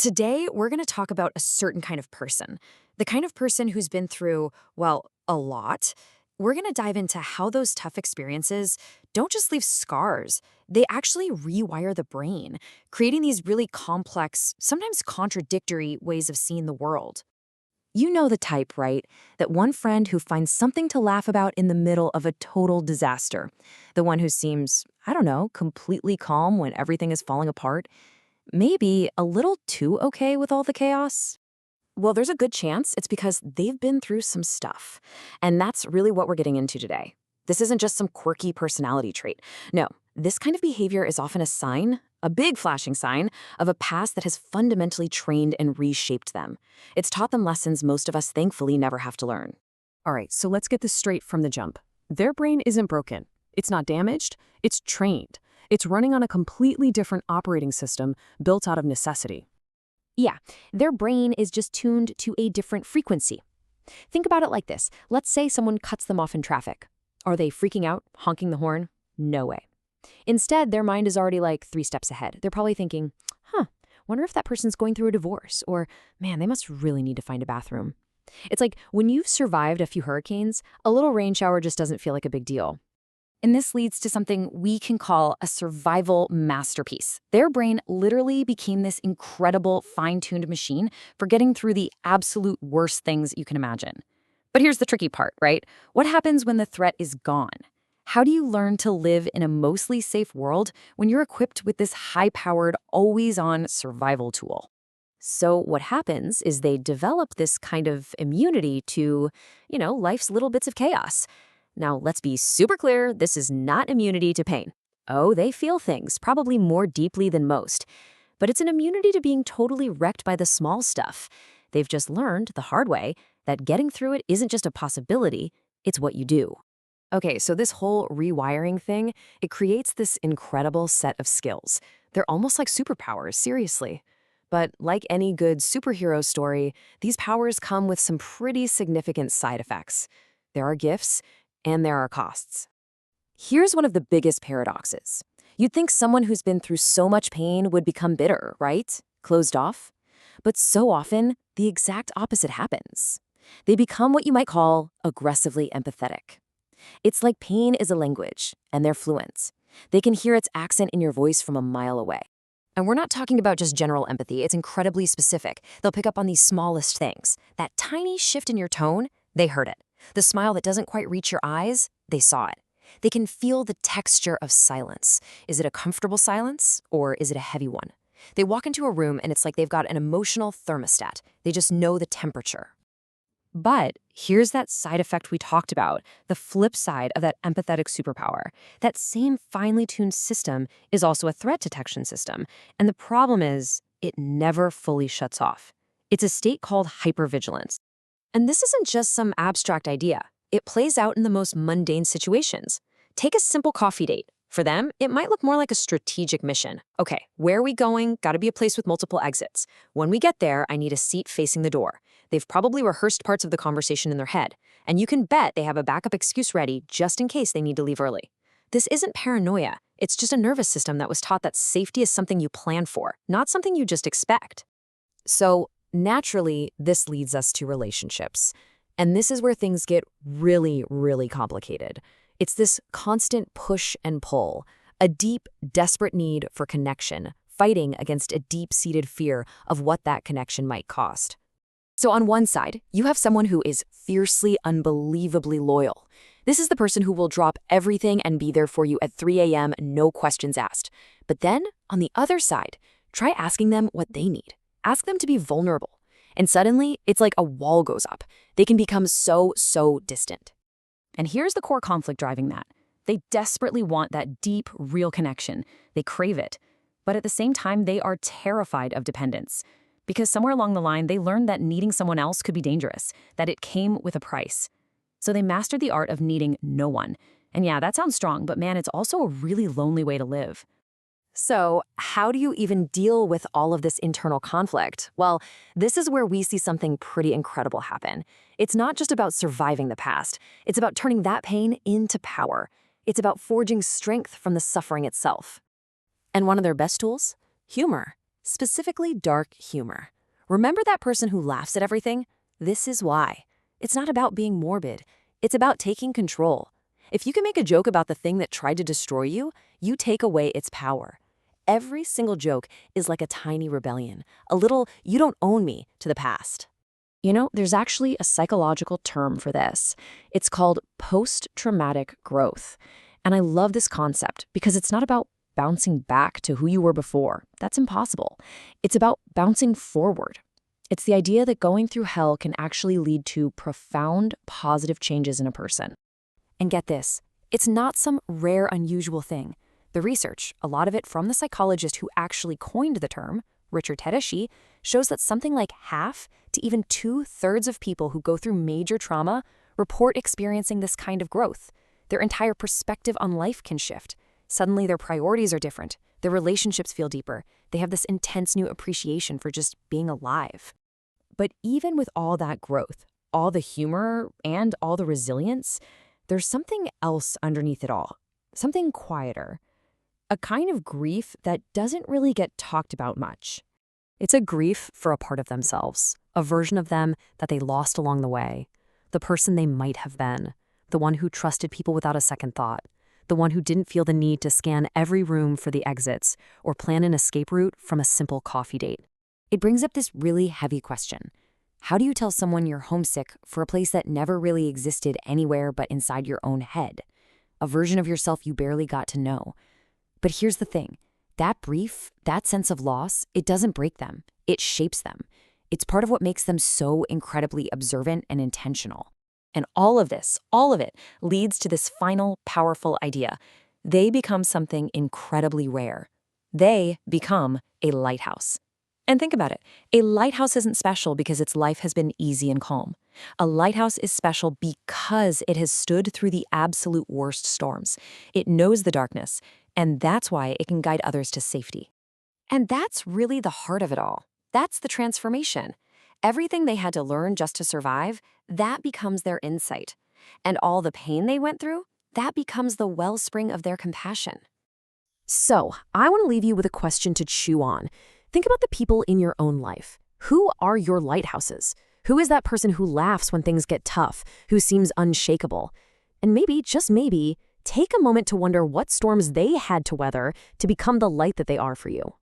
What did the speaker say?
Today, we're going to talk about a certain kind of person, the kind of person who's been through, well, a lot. We're going to dive into how those tough experiences don't just leave scars, they actually rewire the brain, creating these really complex, sometimes contradictory ways of seeing the world. You know the type, right? That one friend who finds something to laugh about in the middle of a total disaster. The one who seems, I don't know, completely calm when everything is falling apart. Maybe a little too okay with all the chaos? Well, there's a good chance it's because they've been through some stuff. And that's really what we're getting into today. This isn't just some quirky personality trait. No, this kind of behavior is often a sign, a big flashing sign, of a past that has fundamentally trained and reshaped them. It's taught them lessons most of us thankfully never have to learn. All right, so let's get this straight from the jump. Their brain isn't broken. It's not damaged. It's trained. It's running on a completely different operating system built out of necessity. Yeah, their brain is just tuned to a different frequency. Think about it like this. Let's say someone cuts them off in traffic. Are they freaking out, honking the horn? No way. Instead, their mind is already like 3 steps ahead. They're probably thinking, wonder if that person's going through a divorce, or man, they must really need to find a bathroom. It's like when you've survived a few hurricanes, a little rain shower just doesn't feel like a big deal. And this leads to something we can call a survival masterpiece. Their brain literally became this incredible fine-tuned machine for getting through the absolute worst things you can imagine. But here's the tricky part, right? What happens when the threat is gone? How do you learn to live in a mostly safe world when you're equipped with this high-powered, always-on survival tool? So what happens is they develop this kind of immunity to, life's little bits of chaos. Now, let's be super clear, this is not immunity to pain. Oh, they feel things, probably more deeply than most. But it's an immunity to being totally wrecked by the small stuff. They've just learned the hard way that getting through it isn't just a possibility, it's what you do. Okay, so this whole rewiring thing, it creates this incredible set of skills. They're almost like superpowers, seriously. But like any good superhero story, these powers come with some pretty significant side effects. There are gifts, and there are costs. Here's one of the biggest paradoxes. You'd think someone who's been through so much pain would become bitter, right? Closed off? But so often, the exact opposite happens. They become what you might call aggressively empathetic. It's like pain is a language, and they're fluent. They can hear its accent in your voice from a mile away. And we're not talking about just general empathy, it's incredibly specific. They'll pick up on these smallest things. That tiny shift in your tone, they heard it. The smile that doesn't quite reach your eyes, they saw it. They can feel the texture of silence. Is it a comfortable silence, or is it a heavy one? They walk into a room and it's like they've got an emotional thermostat. They just know the temperature. But here's that side effect we talked about, the flip side of that empathetic superpower. That same finely tuned system is also a threat detection system. And the problem is, it never fully shuts off. It's a state called hypervigilance. And this isn't just some abstract idea. It plays out in the most mundane situations. Take a simple coffee date. For them, it might look more like a strategic mission. Okay, where are we going? Gotta be a place with multiple exits. When we get there, I need a seat facing the door. They've probably rehearsed parts of the conversation in their head. And you can bet they have a backup excuse ready just in case they need to leave early. This isn't paranoia. It's just a nervous system that was taught that safety is something you plan for, not something you just expect. So, naturally, this leads us to relationships. And this is where things get really, really complicated. It's this constant push and pull, a deep, desperate need for connection, fighting against a deep-seated fear of what that connection might cost. So on one side, you have someone who is fiercely, unbelievably loyal. This is the person who will drop everything and be there for you at 3 a.m., no questions asked. But then, on the other side, try asking them what they need. Ask them to be vulnerable. And suddenly, it's like a wall goes up. They can become so distant. And here's the core conflict driving that. They desperately want that deep, real connection. They crave it. But at the same time, they are terrified of dependence. Because somewhere along the line, they learned that needing someone else could be dangerous, that it came with a price. So they mastered the art of needing no one. And yeah, that sounds strong, but man, it's also a really lonely way to live. So, how do you even deal with all of this internal conflict? Well, this is where we see something pretty incredible happen. It's not just about surviving the past. It's about turning that pain into power. It's about forging strength from the suffering itself. And one of their best tools? Humor. specifically dark humor. Remember that person who laughs at everything? This is why. It's not about being morbid. It's about taking control. If you can make a joke about the thing that tried to destroy you, you take away its power. Every single joke is like a tiny rebellion, a little "you don't own me" to the past. You know, there's actually a psychological term for this. It's called post-traumatic growth. And I love this concept because it's not about bouncing back to who you were before. That's impossible. It's about bouncing forward. It's the idea that going through hell can actually lead to profound positive changes in a person. And get this, it's not some rare, unusual thing. The research, a lot of it from the psychologist who actually coined the term, Richard Tedeschi, shows that something like half to even 2/3 of people who go through major trauma report experiencing this kind of growth. Their entire perspective on life can shift. Suddenly their priorities are different. Their relationships feel deeper. They have this intense new appreciation for just being alive. But even with all that growth, all the humor, and all the resilience, there's something else underneath it all. Something quieter. A kind of grief that doesn't really get talked about much. It's a grief for a part of themselves, a version of them that they lost along the way, the person they might have been, the one who trusted people without a second thought, the one who didn't feel the need to scan every room for the exits or plan an escape route from a simple coffee date. It brings up this really heavy question. How do you tell someone you're homesick for a place that never really existed anywhere but inside your own head? A version of yourself you barely got to know. But here's the thing. That grief, that sense of loss, it doesn't break them. It shapes them. It's part of what makes them so incredibly observant and intentional. And all of it leads to this final, powerful idea. They become something incredibly rare. They become a lighthouse. And think about it. A lighthouse isn't special because its life has been easy and calm. A lighthouse is special because it has stood through the absolute worst storms. It knows the darkness, and that's why it can guide others to safety. And that's really the heart of it all. That's the transformation. Everything they had to learn just to survive, that becomes their insight. And all the pain they went through, that becomes the wellspring of their compassion. So, I want to leave you with a question to chew on. Think about the people in your own life. Who are your lighthouses? Who is that person who laughs when things get tough, who seems unshakable? And maybe, just maybe, take a moment to wonder what storms they had to weather to become the light that they are for you.